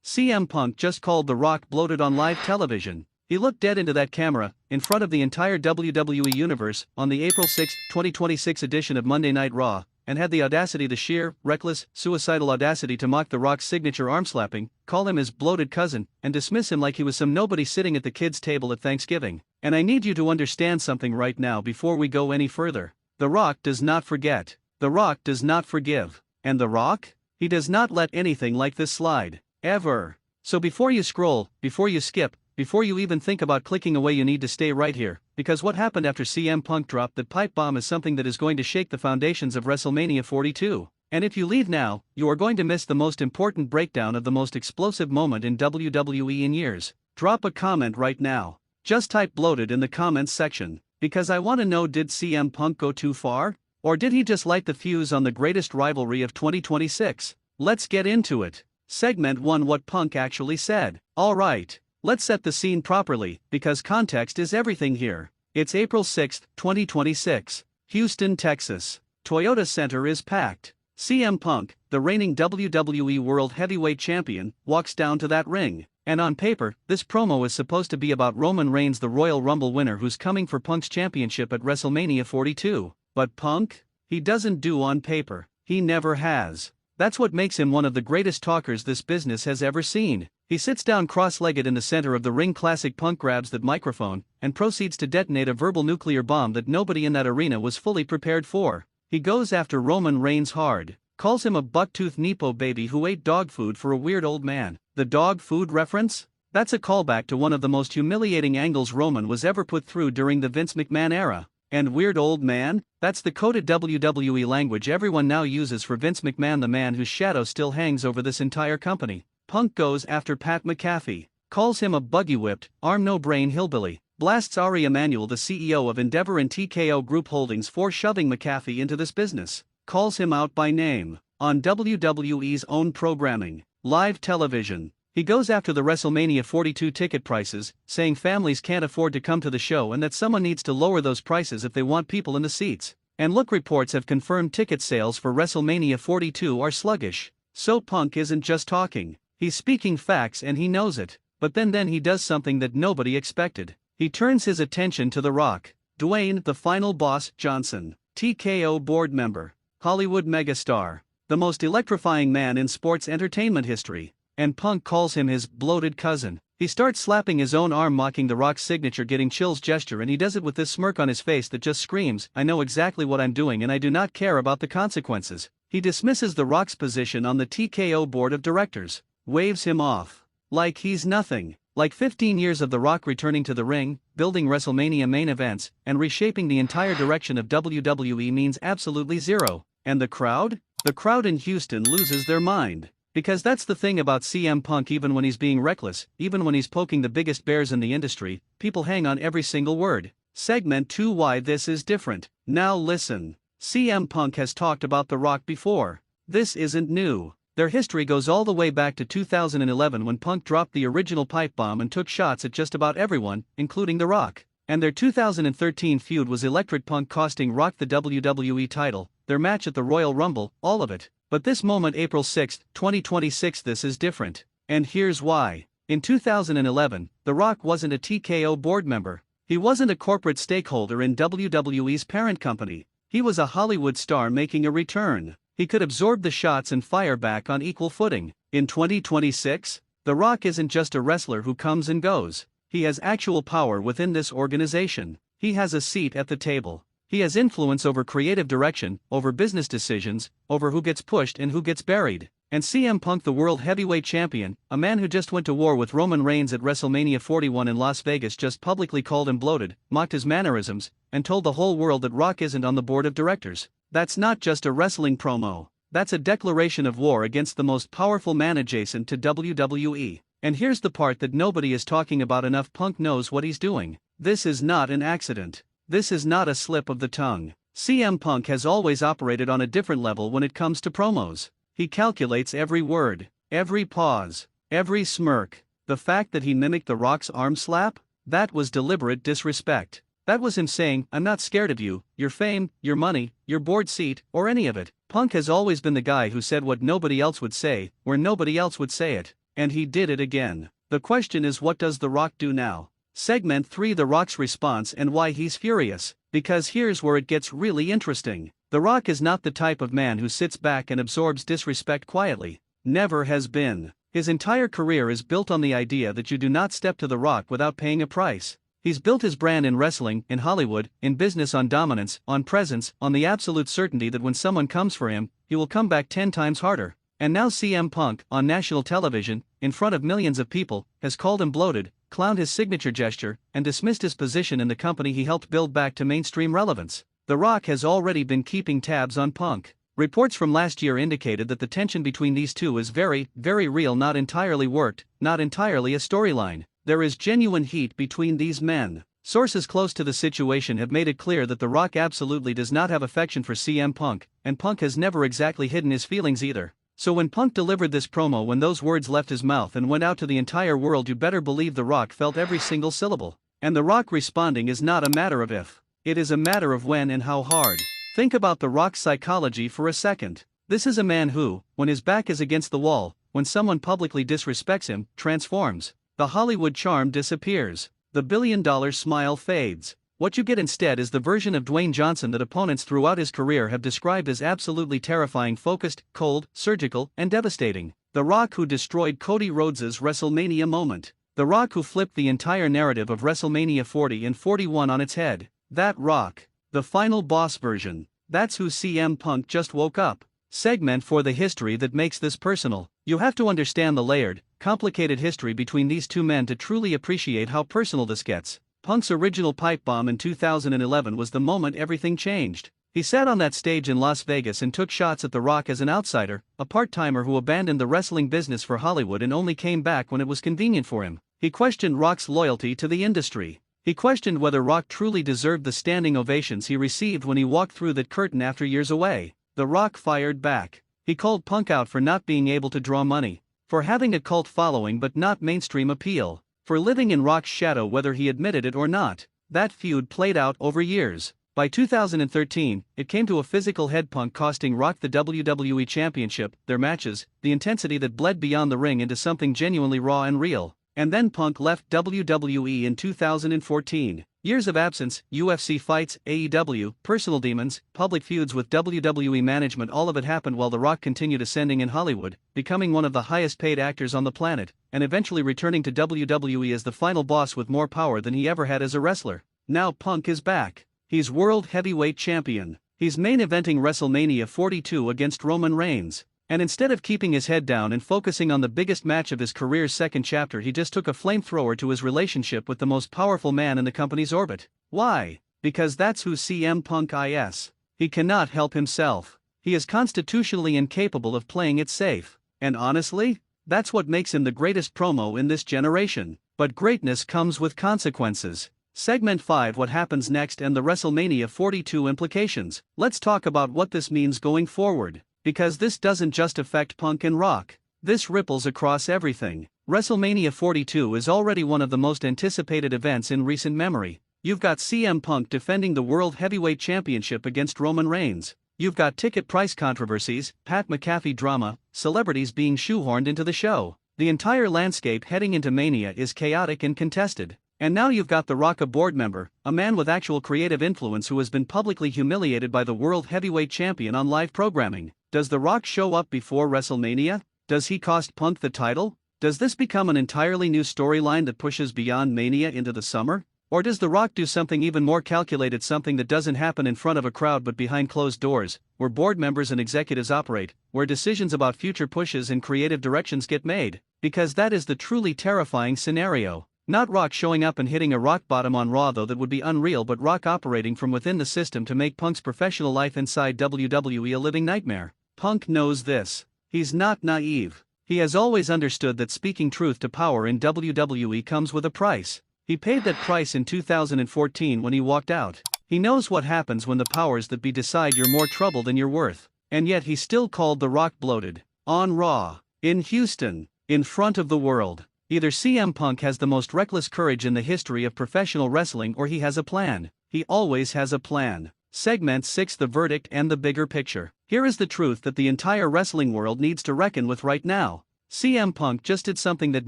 CM Punk just called The Rock bloated on live television. He looked dead into that camera, in front of the entire WWE Universe, on the April 6, 2026 edition of Monday Night Raw, and had the audacity, the sheer, reckless, suicidal audacity to mock The Rock's signature arm-slapping, call him his bloated cousin, and dismiss him like he was some nobody sitting at the kids' table at Thanksgiving. And I need you to understand something right now before we go any further. The Rock does not forget. The Rock does not forgive. And The Rock? He does not let anything like this slide. Ever. So before you scroll, before you skip, before you even think about clicking away, you need to stay right here, because what happened after CM Punk dropped that pipe bomb is something that is going to shake the foundations of WrestleMania 42. And if you leave now, you are going to miss the most important breakdown of the most explosive moment in WWE in years. Drop a comment right now. Just type bloated in the comments section, because I want to know, did CM Punk go too far? Or did he just light the fuse on the greatest rivalry of 2026? Let's get into it. Segment 1: What Punk actually said. Alright. Let's set the scene properly, because context is everything here. It's April 6, 2026. Houston, Texas. Toyota Center is packed. CM Punk, the reigning WWE World Heavyweight Champion, walks down to that ring. And on paper, this promo is supposed to be about Roman Reigns, the Royal Rumble winner who's coming for Punk's championship at WrestleMania 42. But Punk? He doesn't do on paper. He never has. That's what makes him one of the greatest talkers this business has ever seen. He sits down cross-legged in the center of the ring. Classic Punk grabs that microphone and proceeds to detonate a verbal nuclear bomb that nobody in that arena was fully prepared for. He goes after Roman Reigns hard, calls him a buck-toothed Nepo baby who ate dog food for a weird old man. The dog food reference? That's a callback to one of the most humiliating angles Roman was ever put through during the Vince McMahon era. And weird old man? That's the coded WWE language everyone now uses for Vince McMahon, the man whose shadow still hangs over this entire company. Punk goes after Pat McAfee, calls him a buggy-whipped, arm-no-brain hillbilly, blasts Ari Emanuel, the CEO of Endeavor and TKO Group Holdings, for shoving McAfee into this business, calls him out by name, on WWE's own programming, live television. He goes after the WrestleMania 42 ticket prices, saying families can't afford to come to the show and that someone needs to lower those prices if they want people in the seats. And look, reports have confirmed ticket sales for WrestleMania 42 are sluggish. So Punk isn't just talking. He's speaking facts and he knows it. But then he does something that nobody expected. He turns his attention to The Rock, Dwayne "The Final Boss" Johnson, TKO board member, Hollywood megastar, the most electrifying man in sports entertainment history. And Punk calls him his bloated cousin. He starts slapping his own arm, mocking The Rock's signature getting chills gesture, and he does it with this smirk on his face that just screams, I know exactly what I'm doing and I do not care about the consequences. He dismisses The Rock's position on the TKO board of directors, waves him off. Like he's nothing. Like 15 years of The Rock returning to the ring, building WrestleMania main events, and reshaping the entire direction of WWE means absolutely zero. And the crowd? The crowd in Houston loses their mind. Because that's the thing about CM Punk, even when he's being reckless, even when he's poking the biggest bears in the industry, people hang on every single word. Segment 2: Why this is different. Now listen. CM Punk has talked about The Rock before. This isn't new. Their history goes all the way back to 2011 when Punk dropped the original pipe bomb and took shots at just about everyone, including The Rock. And their 2013 feud was electric, Punk costing Rock the WWE title, their match at the Royal Rumble, all of it. But this moment, April 6, 2026, this is different. And here's why. In 2011, The Rock wasn't a TKO board member. He wasn't a corporate stakeholder in WWE's parent company. He was a Hollywood star making a return. He could absorb the shots and fire back on equal footing. In 2026, The Rock isn't just a wrestler who comes and goes. He has actual power within this organization. He has a seat at the table. He has influence over creative direction, over business decisions, over who gets pushed and who gets buried. And CM Punk, the World Heavyweight Champion, a man who just went to war with Roman Reigns at WrestleMania 41 in Las Vegas, just publicly called him bloated, mocked his mannerisms, and told the whole world that Rock isn't on the board of directors. That's not just a wrestling promo. That's a declaration of war against the most powerful man adjacent to WWE. And here's the part that nobody is talking about enough. Punk knows what he's doing. This is not an accident. This is not a slip of the tongue. CM Punk has always operated on a different level when it comes to promos. He calculates every word, every pause, every smirk. The fact that he mimicked The Rock's arm slap? That was deliberate disrespect. That was him saying, I'm not scared of you, your fame, your money, your board seat, or any of it. Punk has always been the guy who said what nobody else would say, where nobody else would say it. and he did it again. The question is, what does The Rock do now? Segment 3: The Rock's response and why he's furious. Because here's where it gets really interesting. The Rock is not the type of man who sits back and absorbs disrespect quietly. Never has been. His entire career is built on the idea that you do not step to The Rock without paying a price. He's built his brand in wrestling, in Hollywood, in business on dominance, on presence, on the absolute certainty that when someone comes for him, he will come back 10 times harder. And now CM Punk, on national television, in front of millions of people, has called him bloated, clowned his signature gesture, and dismissed his position in the company he helped build back to mainstream relevance. The Rock has already been keeping tabs on Punk. Reports from last year indicated that the tension between these two is very, very real, not entirely worked, not entirely a storyline. There is genuine heat between these men. Sources close to the situation have made it clear that The Rock absolutely does not have affection for CM Punk, and Punk has never exactly hidden his feelings either. So when Punk delivered this promo, when those words left his mouth and went out to the entire world, you better believe The Rock felt every single syllable. And The Rock responding is not a matter of if. It is a matter of when and how hard. Think about The Rock's psychology for a second. This is a man who, when his back is against the wall, when someone publicly disrespects him, transforms. The Hollywood charm disappears. The billion-dollar smile fades. What you get instead is the version of Dwayne Johnson that opponents throughout his career have described as absolutely terrifying, focused, cold, surgical, and devastating. The Rock who destroyed Cody Rhodes's WrestleMania moment. The Rock who flipped the entire narrative of WrestleMania 40 and 41 on its head. That Rock. The final boss version. That's who CM Punk just woke up. Segment for the history that makes this personal. You have to understand the layered, complicated history between these two men to truly appreciate how personal this gets. Punk's original pipe bomb in 2011 was the moment everything changed. He sat on that stage in Las Vegas and took shots at The Rock as an outsider, a part-timer who abandoned the wrestling business for Hollywood and only came back when it was convenient for him. He questioned Rock's loyalty to the industry. He questioned whether Rock truly deserved the standing ovations he received when he walked through that curtain after years away. The Rock fired back. He called Punk out for not being able to draw money, for having a cult following but not mainstream appeal, for living in Rock's shadow whether he admitted it or not. That feud played out over years. By 2013, it came to a physical head, Punk costing Rock the WWE Championship, their matches, the intensity that bled beyond the ring into something genuinely raw and real. And then Punk left WWE in 2014. Years of absence, UFC fights, AEW, personal demons, public feuds with WWE management, all of it happened while The Rock continued ascending in Hollywood, becoming one of the highest paid actors on the planet, and eventually returning to WWE as the final boss with more power than he ever had as a wrestler. Now Punk is back. He's World Heavyweight Champion. He's main eventing WrestleMania 42 against Roman Reigns. And instead of keeping his head down and focusing on the biggest match of his career's second chapter, he just took a flamethrower to his relationship with the most powerful man in the company's orbit. Why? Because that's who CM Punk is. He cannot help himself. He is constitutionally incapable of playing it safe. And honestly, that's what makes him the greatest promo in this generation. But greatness comes with consequences. Segment 5: What happens next and the WrestleMania 42 implications. Let's talk about what this means going forward. Because this doesn't just affect Punk and Rock. This ripples across everything. WrestleMania 42 is already one of the most anticipated events in recent memory. You've got CM Punk defending the World Heavyweight Championship against Roman Reigns. You've got ticket price controversies, Pat McAfee drama, celebrities being shoehorned into the show. The entire landscape heading into Mania is chaotic and contested. And now you've got The Rock, a board member, a man with actual creative influence who has been publicly humiliated by the World Heavyweight Champion on live programming. Does The Rock show up before WrestleMania? Does he cost Punk the title? Does this become an entirely new storyline that pushes beyond Mania into the summer? Or does The Rock do something even more calculated, something that doesn't happen in front of a crowd but behind closed doors, where board members and executives operate, where decisions about future pushes and creative directions get made? Because that is the truly terrifying scenario. Not Rock showing up and hitting a rock bottom on Raw, though that would be unreal, but Rock operating from within the system to make Punk's professional life inside WWE a living nightmare. Punk knows this. He's not naive. He has always understood that speaking truth to power in WWE comes with a price. He paid that price in 2014 when he walked out. He knows what happens when the powers that be decide you're more trouble than you're worth. And yet he still called The Rock bloated. On Raw. In Houston. In front of the world. Either CM Punk has the most reckless courage in the history of professional wrestling, or he has a plan. He always has a plan. Segment 6: The verdict and the bigger picture. Here is the truth that the entire wrestling world needs to reckon with right now. CM Punk just did something that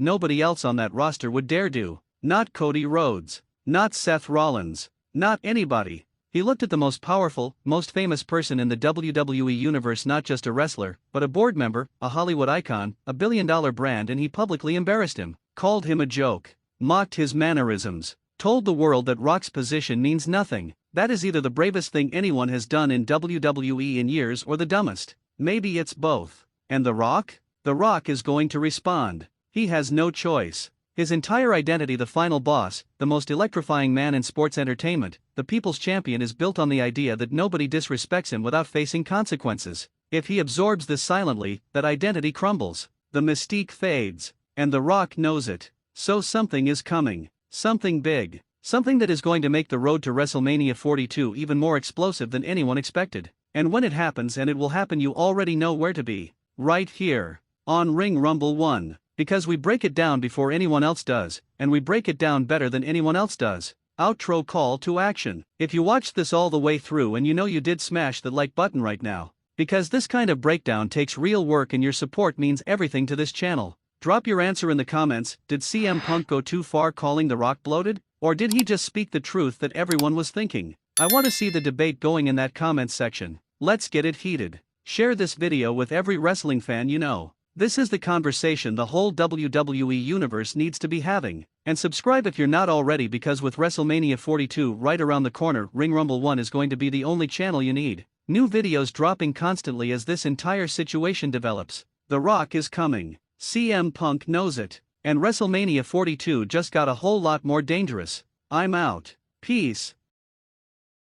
nobody else on that roster would dare do. Not Cody Rhodes. Not Seth Rollins. Not anybody. He looked at the most powerful, most famous person in the WWE Universe, not just a wrestler, but a board member, a Hollywood icon, a billion-dollar brand, and he publicly embarrassed him, called him a joke, mocked his mannerisms, told the world that Rock's position means nothing. That is either the bravest thing anyone has done in WWE in years or the dumbest. Maybe it's both. And The Rock? The Rock is going to respond. He has no choice. His entire identity, the final boss, the most electrifying man in sports entertainment, the people's champion, is built on the idea that nobody disrespects him without facing consequences. If he absorbs this silently, that identity crumbles. The mystique fades. And The Rock knows it. So something is coming. Something big. Something that is going to make the road to WrestleMania 42 even more explosive than anyone expected. And when it happens, and it will happen, you already know where to be. Right here. On Ring Rumble 1. Because we break it down before anyone else does, and we break it down better than anyone else does. Outro call to action. If you watched this all the way through, and you know you did, smash the like button right now. Because this kind of breakdown takes real work and your support means everything to this channel. Drop your answer in the comments. Did CM Punk go too far calling The Rock bloated? Or did he just speak the truth that everyone was thinking? I want to see the debate going in that comments section. Let's get it heated. Share this video with every wrestling fan you know. This is the conversation the whole WWE Universe needs to be having. And subscribe if you're not already, because with WrestleMania 42 right around the corner, Ring Rumble 1 is going to be the only channel you need. New videos dropping constantly as this entire situation develops. The Rock is coming. CM Punk knows it. And WrestleMania 42 just got a whole lot more dangerous. I'm out. Peace.